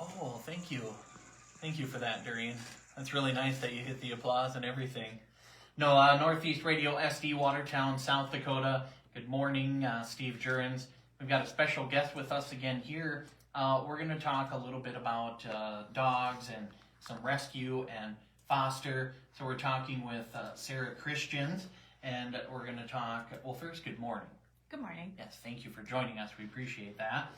Oh, thank you. Thank you for that, Doreen. That's really nice that you hit the applause and everything. No, Northeast Radio SD, Watertown, South Dakota. Good morning, Steve Jurrens. We've got a special guest with us again here. We're going to talk a little bit about dogs and some rescue and foster. So we're talking with Sarah Christians, and we're going to talk, well, first, good morning. Good morning. Yes, thank you for joining us. We appreciate that.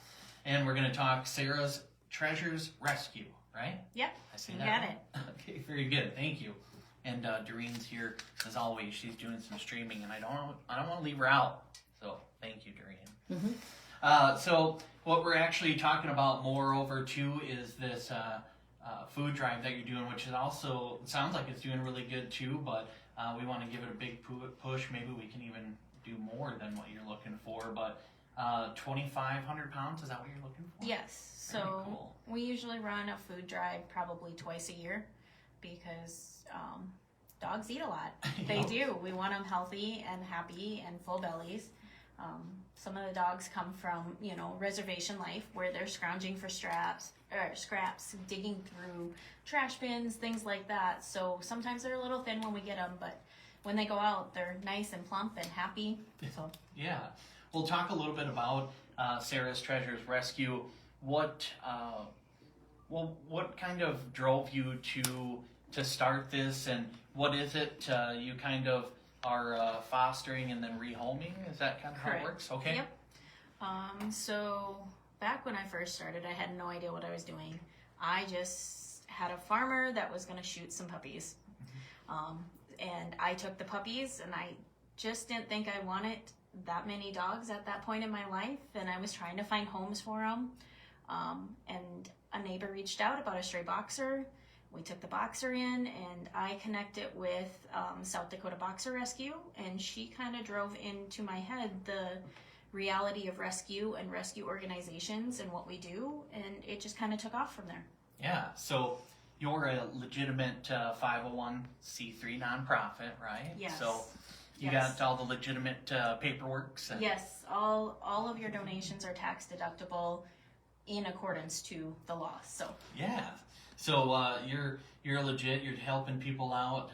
And we're going to talk Sarah's Treasures Rescue, right? Yep, I see you that. got it. Okay, very good. Thank you. And Doreen's here as always. She's doing some streaming, and I don't want to leave her out. So thank you, Doreen. Mm-hmm. So what we're actually talking about moreover too is this food drive that you're doing, which is also sounds like it's doing really good too. But we want to give it a big push. Maybe we can even do more than what you're looking for. But 2,500 pounds, is that what you're looking for? Yes. Very So cool. we usually run a food drive probably twice a year because dogs eat a lot. They do. We want them healthy and happy and full bellies. Some of the dogs come from, reservation life where they're scrounging for scraps, digging through trash bins, things like that. So sometimes they're a little thin when we get them, but when they go out, they're nice and plump and happy. So Yeah. We'll talk a little bit about Sarah's Treasures Rescue. What kind of drove you to start this, and what is it you kind of are fostering and then rehoming? Is that kind of how it Correct. works? Okay. Yep. So back when I first started, I had no idea what I was doing. I just had a farmer that was going to shoot some puppies. And I took the puppies, and I just didn't think I wanted that many dogs at that point in my life. And I was trying to find homes for them. And a neighbor reached out about a stray boxer. We took the boxer in, and I connected with South Dakota Boxer Rescue, and she kind of drove into my head the reality of rescue and rescue organizations and what we do, and it just kind of took off from there. Yeah. So you're a legitimate 501c3 nonprofit, right? Yes. So you Yes. got all the legitimate paperwork. Yes, all of your donations are tax deductible in accordance to the law. So Yeah. So you're legit. You're helping people out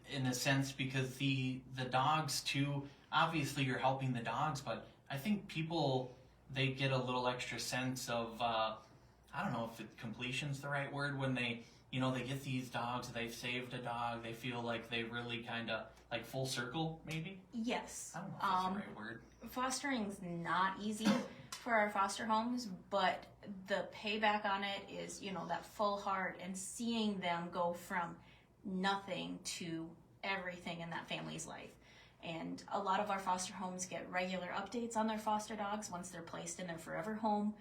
in a sense because the dogs too. Obviously, you're helping the dogs, but I think people they get a little extra sense of I don't know if completion's the right word when they they get these dogs. They've saved a dog. They feel like they really kind of like full circle maybe. yes, I don't know if that's the right word. fostering's not easy for our foster homes, but the payback on it is, that full heart and seeing them go from nothing to everything in that family's life. And a lot of our foster homes get regular updates on their foster dogs once they're placed in their forever home.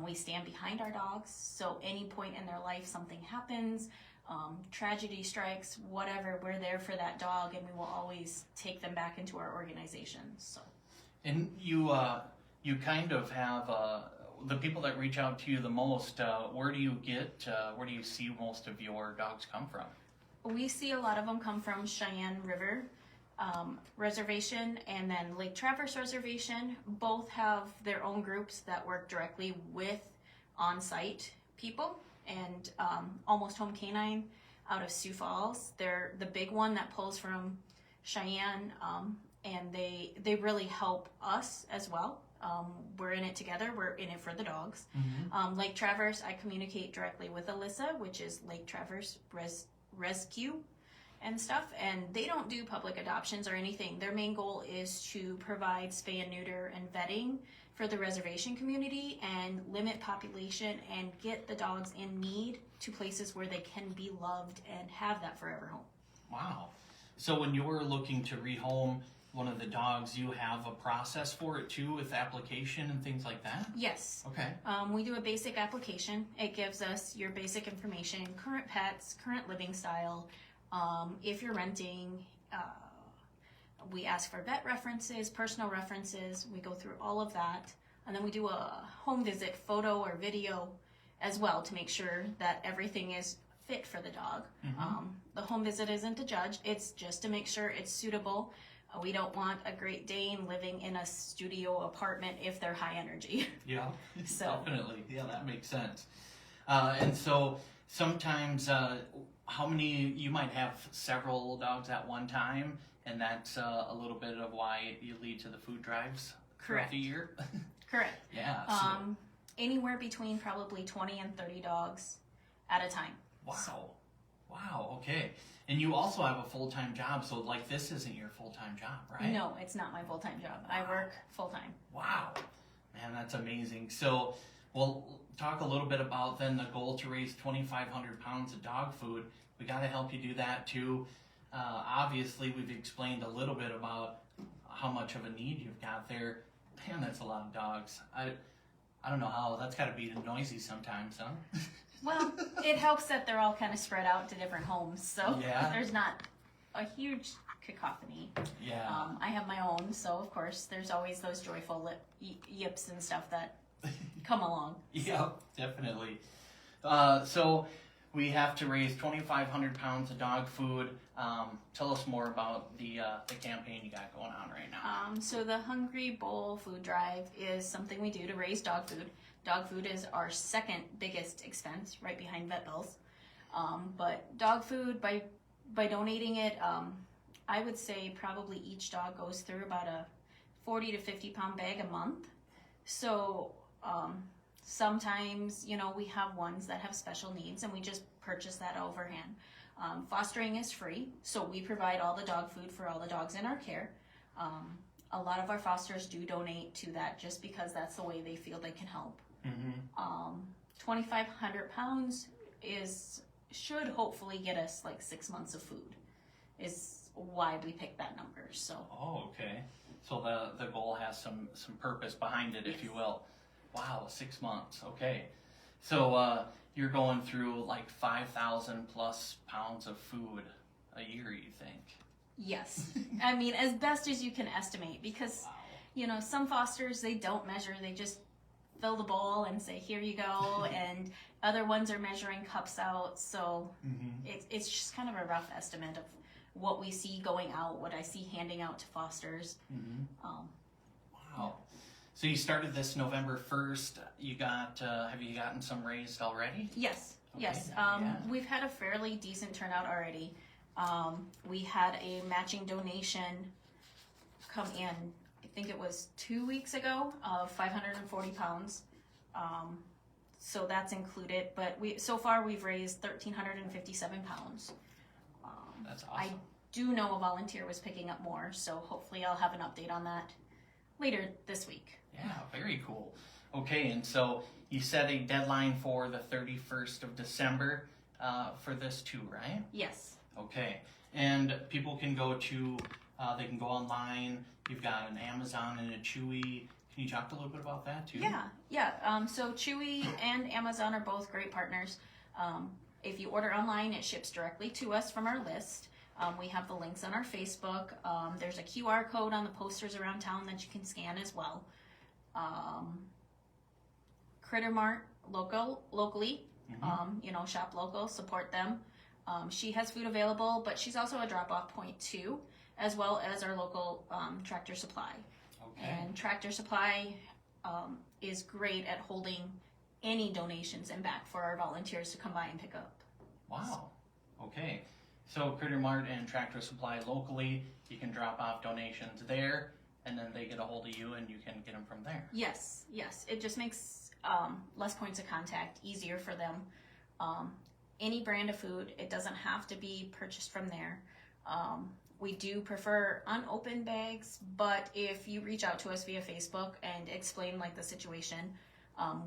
We stand behind our dogs, so any point in their life something happens, tragedy strikes, whatever, we're there for that dog, and we will always take them back into our organization. So. And you kind of have the people that reach out to you the most. Where do you see most of your dogs come from? We see a lot of them come from Cheyenne River Reservation and then Lake Traverse Reservation. Both have their own groups that work directly with on-site people. And Almost Home Canine out of Sioux Falls, they're the big one that pulls from Cheyenne, and they really help us as well. We're in it together. We're in it for the dogs. Mm-hmm. Lake Traverse, I communicate directly with Alyssa, which is Lake Traverse Rescue and stuff, and they don't do public adoptions or anything. Their main goal is to provide spay and neuter and vetting for the reservation community and limit population and get the dogs in need to places where they can be loved and have that forever home. Wow. So when you're looking to rehome one of the dogs, you have a process for it too with application and things like that? Yes. Okay. We do a basic application. It gives us your basic information, current pets, current living style. If you're renting, we ask for vet references, personal references. We go through all of that. And then we do a home visit photo or video as well to make sure that everything is fit for the dog. Mm-hmm. The home visit isn't to judge. It's just to make sure it's suitable. We don't want a Great Dane living in a studio apartment if they're high energy. Yeah, So. definitely. Yeah, that makes sense. And so sometimes, how many, you might have several dogs at one time, and that's a little bit of why you lead to the food drives throughout Correct. the year? Correct. Yeah. Anywhere between probably 20 and 30 dogs at a time. Wow. Wow, okay. And you also have a full-time job, so like this isn't your full-time job, right? No, it's not my full-time job. I work full-time. Wow. Man, that's amazing. So we'll talk a little bit about then the goal to raise 2,500 pounds of dog food. We got to help you do that too. Obviously, we've explained a little bit about how much of a need you've got there. Man, that's a lot of dogs. I don't know how, that's got to be noisy sometimes, huh? Well, it helps that they're all kind of spread out to different homes, so Yeah. there's not a huge cacophony. Yeah. I have my own, so of course there's always those joyful yips and stuff that come along. Yeah, definitely. So we have to raise 2,500 pounds of dog food. Tell us more about the campaign you got going on right now. So the Hungry Bowl Food Drive is something we do to raise dog food. Dog food is our second biggest expense, right behind vet bills. But dog food, by donating it, I would say probably each dog goes through about a 40 to 50 pound bag a month. So sometimes, we have ones that have special needs and we just purchase that overhand. Fostering is free, so we provide all the dog food for all the dogs in our care. A lot of our fosters do donate to that just because that's the way they feel they can help. 2,500 pounds should hopefully get us like 6 months of food, is why we picked that number. So. Oh, okay. So the goal has some purpose behind it, if you will. Wow, 6 months. Okay. So you're going through like 5,000 plus pounds of food a year, you think? Yes. I mean, as best as you can estimate, because, Wow. Some fosters, they don't measure. They just fill the bowl and say, here you go. And other ones are measuring cups out. So it's just kind of a rough estimate of what we see going out, what I see handing out to fosters. Wow. So you started this November 1st. You got, have you gotten some raised already? Yes. Okay. Yes. Yeah. We've had a fairly decent turnout already. We had a matching donation come in, I think it was 2 weeks ago, of 540 pounds. So that's included, but so far we've raised 1,357 pounds. That's I awesome. do know a volunteer was picking up more, so hopefully I'll have an update on that later this week. Yeah, very cool. Okay, and so you set a deadline for the 31st of December for this too, right? Yes. Okay, and people can go to, they can go online. You've got an Amazon and a Chewy. Can you talk a little bit about that too? Yeah. So Chewy and Amazon are both great partners. If you order online, it ships directly to us from our list. We have the links on our Facebook. There's a QR code on the posters around town that you can scan as well. Critter Mart locally, shop local, support them. She has food available, but she's also a drop-off point too, as well as our local Tractor Supply. Okay. And Tractor Supply is great at holding any donations in back for our volunteers to come by and pick up. Wow. Okay. So Critter Mart and Tractor Supply locally, you can drop off donations there, and then they get a hold of you, and you can get them from there. Yes. It just makes less points of contact, easier for them. Any brand of food, it doesn't have to be purchased from there. We do prefer unopened bags, but if you reach out to us via Facebook and explain the situation,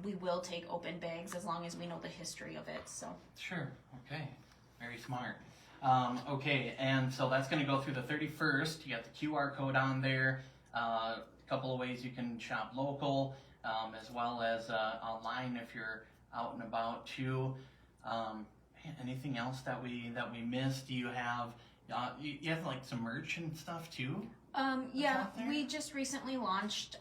we will take open bags as long as we know the history of it. So. Sure. Okay. Very smart. Okay, and so that's going to go through the 31st. You got the QR code on there. A couple of ways you can shop local, as well as online if you're out and about too. Anything else that we missed? Do you have you have some merch and stuff too? Yeah, we just recently launched.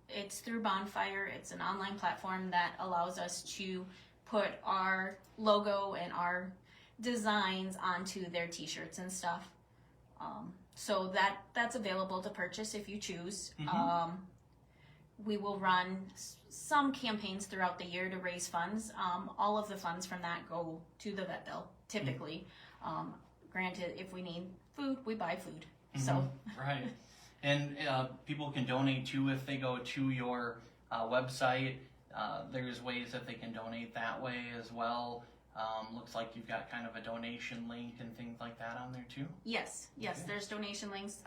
It's through Bonfire. It's an online platform that allows us to put our logo and our designs onto their t-shirts and stuff. So that's available to purchase if you choose. we will run some campaigns throughout the year to raise funds. All of the funds from that go to the vet bill, typically. Granted, if we need food, we buy food. So right. And people can donate too if they go to your website. There's ways that they can donate that way as well. Looks like you've got kind of a donation link and things like that on there too. Yes, okay. There's donation links,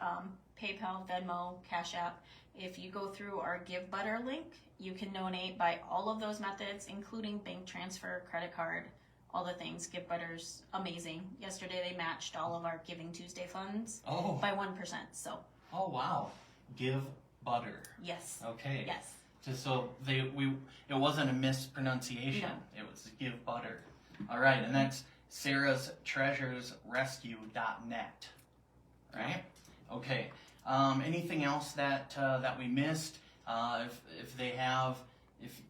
PayPal, Venmo, Cash App. If you go through our Give Butter link, you can donate by all of those methods, including bank transfer, credit card, all the things. Give Butter's amazing. Yesterday they matched all of our Giving Tuesday funds by 1%. So. Oh wow, Give Butter. Yes. Okay. Yes. Just so it wasn't a mispronunciation. No. It was Give Butter. All right, and that's sarahstreasuresrescue.net. Right? Okay. Anything else that we missed?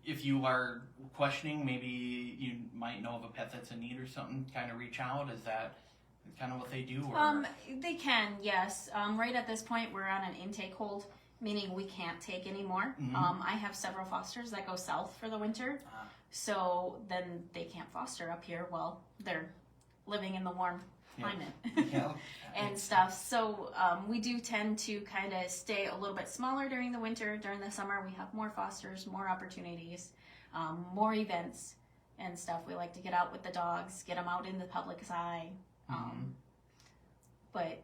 If you are questioning, maybe you might know of a pet that's in need or something, kind of reach out. Is that kind of what they do? Or? They can, yes. Right at this point, we're on an intake hold, meaning we can't take any more. I have several fosters that go south for the winter, so then they can't foster up here while they're living in the warm climate and stuff. So we do tend to kind of stay a little bit smaller during the winter. During the summer, we have more fosters, more opportunities, more events and stuff. We like to get out with the dogs, get them out in the public's eye. But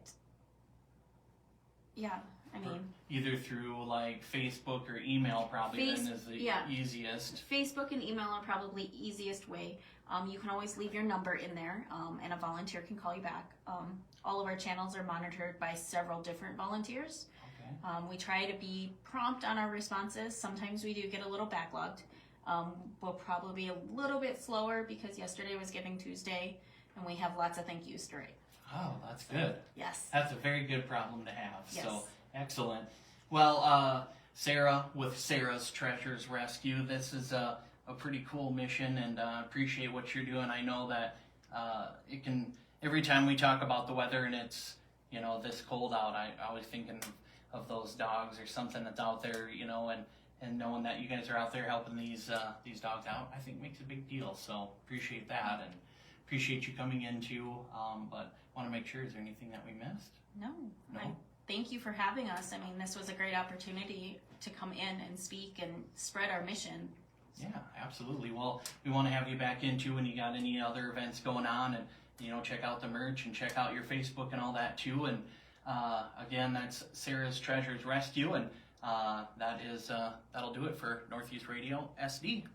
yeah, I mean, either through like Facebook or email probably then is the easiest. Facebook and email are probably easiest way. You can always leave your number in there, and a volunteer can call you back. All of our channels are monitored by several different volunteers. Okay. We try to be prompt on our responses. Sometimes we do get a little backlogged. We'll probably be a little bit slower because yesterday was Giving Tuesday, and we have lots of thank yous to write. Oh, that's good. Yes. That's a very good problem to have. Yes. So, excellent. Well, Sarah with Sarah's Treasures Rescue, this is a pretty cool mission, and appreciate what you're doing. I know that it can, every time we talk about the weather and it's, this cold out, I always thinking of those dogs or something that's out there, and knowing that you guys are out there helping these dogs out, I think makes a big deal. So appreciate that, and appreciate you coming in too, but want to make sure, is there anything that we missed? No. Thank you for having us. I mean, this was a great opportunity to come in and speak and spread our mission. Yeah, absolutely. Well, we want to have you back in too when you got any other events going on, and check out the merch and check out your Facebook and all that too. And again, that's Sarah's Treasures Rescue, and that'll do it for Northeast Radio SD.